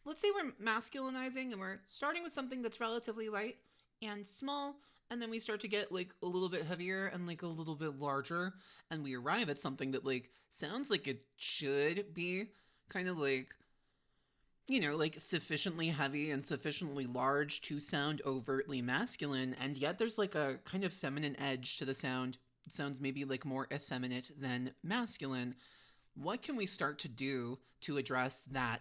let's say we're masculinizing and we're starting with something that's relatively light and small, and then we start to get like a little bit heavier and like a little bit larger, and we arrive at something that like sounds like it should be kind of like, like sufficiently heavy and sufficiently large to sound overtly masculine, and yet there's like a kind of feminine edge to the sound. It sounds maybe like more effeminate than masculine. What can we start to do to address that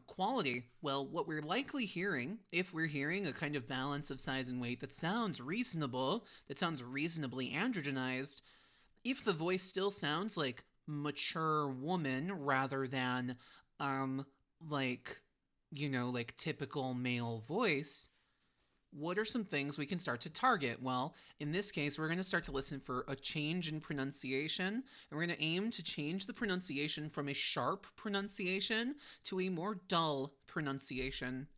quality? Well, what we're likely hearing, if we're hearing a kind of balance of size and weight that sounds reasonable, that sounds reasonably androgenized, if the voice still sounds like mature woman rather than um like like typical male voice, what are some things we can start to target? Well, in this case, we're going to start to listen for a change in pronunciation, and we're going to aim to change the pronunciation from a sharp pronunciation to a more dull pronunciation.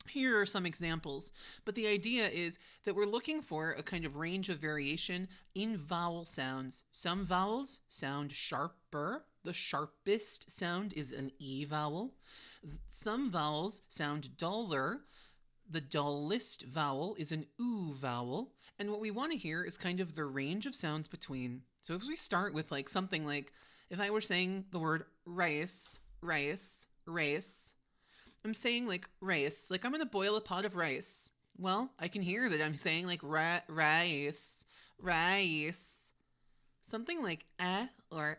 Here are some examples, but the idea is that we're looking for a kind of range of variation in vowel sounds. Some vowels sound sharper. The sharpest sound is an E vowel. Some vowels sound duller. The dullest vowel is an oo vowel. And what we want to hear is kind of the range of sounds between. So if we start with like something like, if I were saying the word rice, rice, rice, I'm saying like rice, like I'm gonna boil a pot of rice. Well, I can hear that I'm saying like rice, rice. Something like or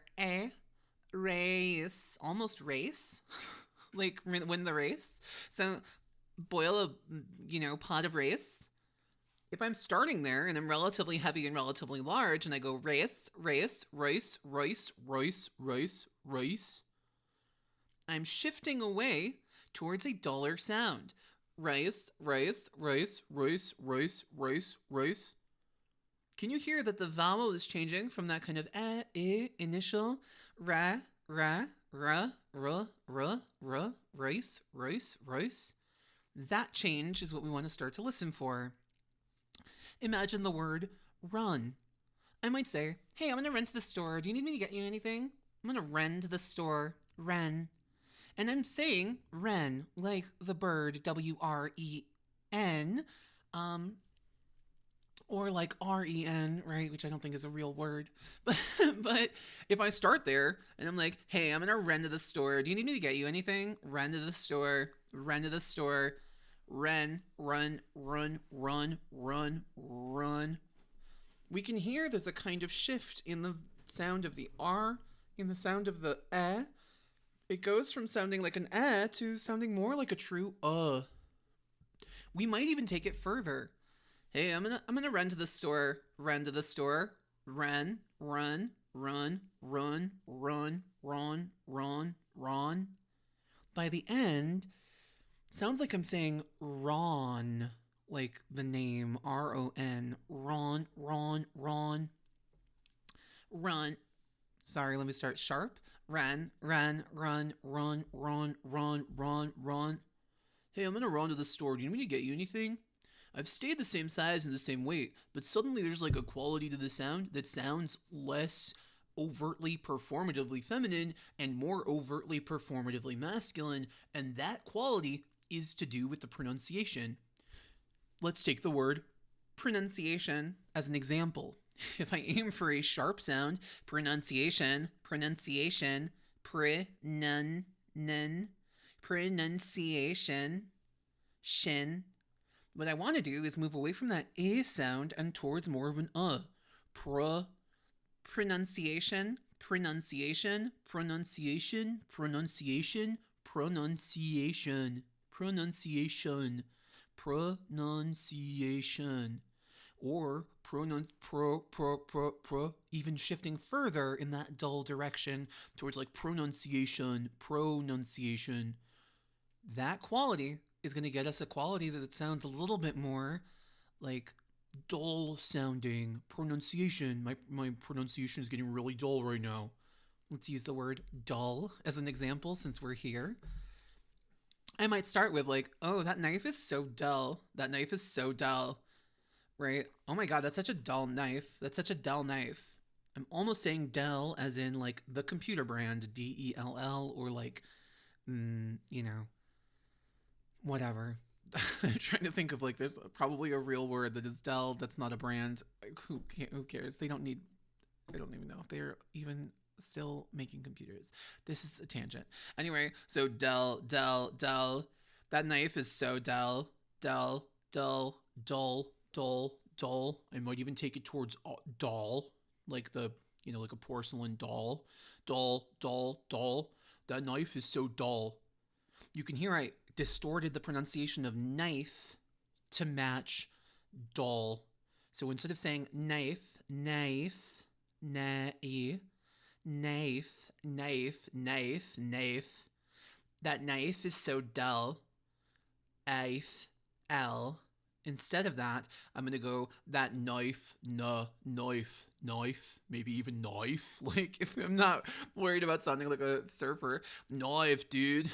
race, almost race, like win the race. So boil a pot of rice. If I'm starting there and I'm relatively heavy and relatively large, and I go rice, rice, rice, rice, rice, rice, rice, I'm shifting away towards a duller sound. Rice, rice, rice, rice, rice, rice, rice. Can you hear that the vowel is changing from that kind of initial ra, ra, ra, ra, ra, ra, rice, rice, rice? That change is what we want to start to listen for. Imagine the word run. I might say, hey, I'm going to run to the store. Do you need me to get you anything? I'm going to run to the store. Ren. And I'm saying wren, like the bird, W-R-E-N, or like R-E-N, right, which I don't think is a real word. But if I start there and I'm like, hey, I'm going to run to the store. Do you need me to get you anything? Run to the store. Run to the store. Run, run, run, run, run, run. We can hear there's a kind of shift in the sound of the R, in the sound of the eh. It goes from sounding like an eh to sounding more like a true We might even take it further. Hey, I'm gonna run to the store. Run to the store. Run, run, run, run, run, run, run, run. By the end, sounds like I'm saying Ron, like the name R-O-N. Ron, Ron, Ron. Run. Sorry, let me start sharp. Run, run, run, run, run, run, run, run. Hey, I'm gonna run to the store. Do you need me to get you anything? I've stayed the same size and the same weight, but suddenly there's like a quality to the sound that sounds less overtly performatively feminine and more overtly performatively masculine, and that quality is to do with the pronunciation. Let's take the word pronunciation as an example. If I aim for a sharp sound, pronunciation, pronunciation, pronunciation, shin. What I want to do is move away from that A sound and towards more of an pronunciation, pronunciation, pronunciation, pronunciation, pronunciation, pronunciation, pronunciation, or even shifting further in that dull direction towards like pronunciation, pronunciation. That quality is going to get us a quality that sounds a little bit more like dull sounding pronunciation. My pronunciation is getting really dull right now. Let's use the word dull as an example since we're here. I might start with like, oh, that knife is so dull. That knife is so dull. Right? Oh my god, that's such a dull knife. That's such a dull knife. I'm almost saying Dell as in like the computer brand, Dell, or like you know, whatever. I'm trying to think of like there's probably a real word that is Dell. That's not a brand. Who cares? They don't need. I don't even know if they're even still making computers. This is a tangent. Anyway, so Dell. That knife is so dull. I might even take it towards doll, like the like a porcelain doll. Dull. That knife is so dull. You can hear I distorted the pronunciation of knife to match dull. So instead of saying knife, knife, that knife is so dull. L. Instead of that, I'm gonna go that knife, knife, maybe even knife. Like if I'm not worried about sounding like a surfer, knife, dude.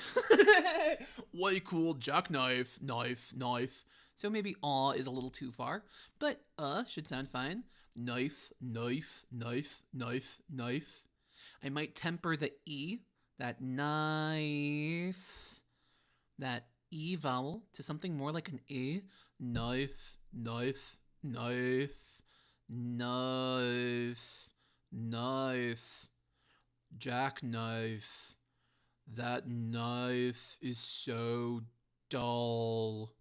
Way cool, jackknife, knife. So maybe aw is a little too far, but should sound fine. Knife. I might temper the e, that knife, that e vowel to something more like an a. Knife, jackknife. That knife is so dull.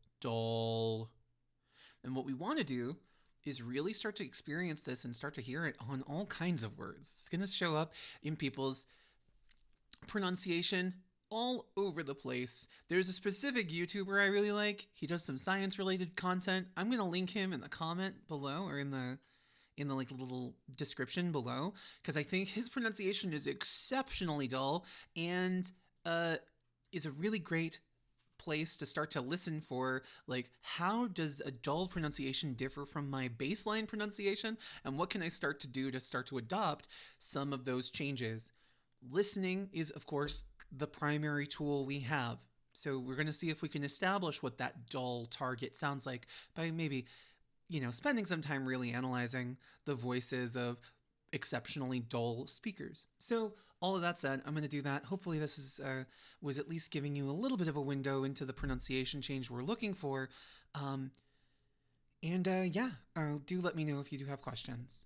And what we want to do is really start to experience this and start to hear it on all kinds of words. It's going to show up in people's pronunciation all over the place. There's a specific YouTuber I really like. He does some science related content. I'm going to link him in the comment below or in the like little description below because I think his pronunciation is exceptionally dull and is a really great place to start to listen for like how does a dull pronunciation differ from my baseline pronunciation and what can I start to do to start to adopt some of those changes. Listening is of course the primary tool we have, so we're going to see if we can establish what that dull target sounds like by maybe spending some time really analyzing the voices of exceptionally dull speakers. So all of that said, I'm going to do that. Hopefully this is was at least giving you a little bit of a window into the pronunciation change we're looking for. Do let me know if you do have questions.